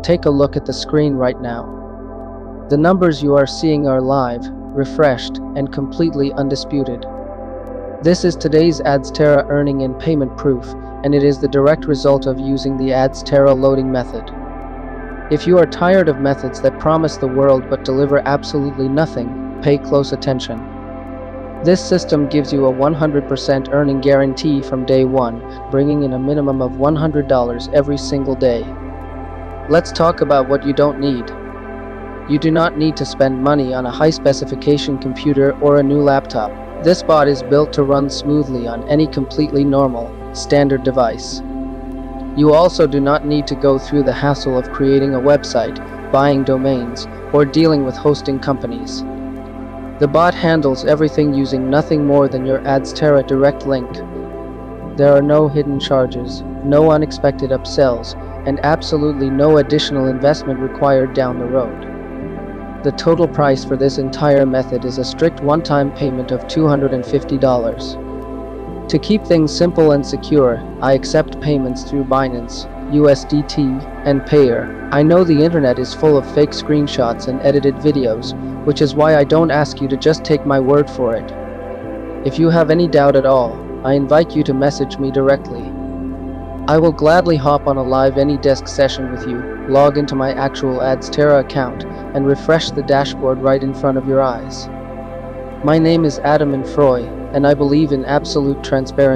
Take a look at the screen right now. The numbers you are seeing are live, refreshed, and completely undisputed. This is today's Adsterra earning and payment proof, and it is the direct result of using the Adsterra loading method. If you are tired of methods that promise the world but deliver absolutely nothing, pay close attention. This system gives you a 100% earning guarantee from day one, bringing in a minimum of $100 every single day. Let's talk about what you don't need. You do not need to spend money on a high-specification computer or a new laptop. This bot is built to run smoothly on any completely normal, standard device. You also do not need to go through the hassle of creating a website, buying domains, or dealing with hosting companies. The bot handles everything using nothing more than your Adsterra direct link. There are no hidden charges, no unexpected upsells, and absolutely no additional investment required down the road. The total price for this entire method is a strict one-time payment of $250. To keep things simple and secure, I accept payments through Binance, USDT, and Payout. I know the internet is full of fake screenshots and edited videos, which is why I don't ask you to just take my word for it. If you have any doubt at all, I invite you to message me directly. I will gladly hop on a live AnyDesk session with you, log into my actual Adsterra account, and refresh the dashboard right in front of your eyes. My name is Adam and Froy, and I believe in absolute transparency.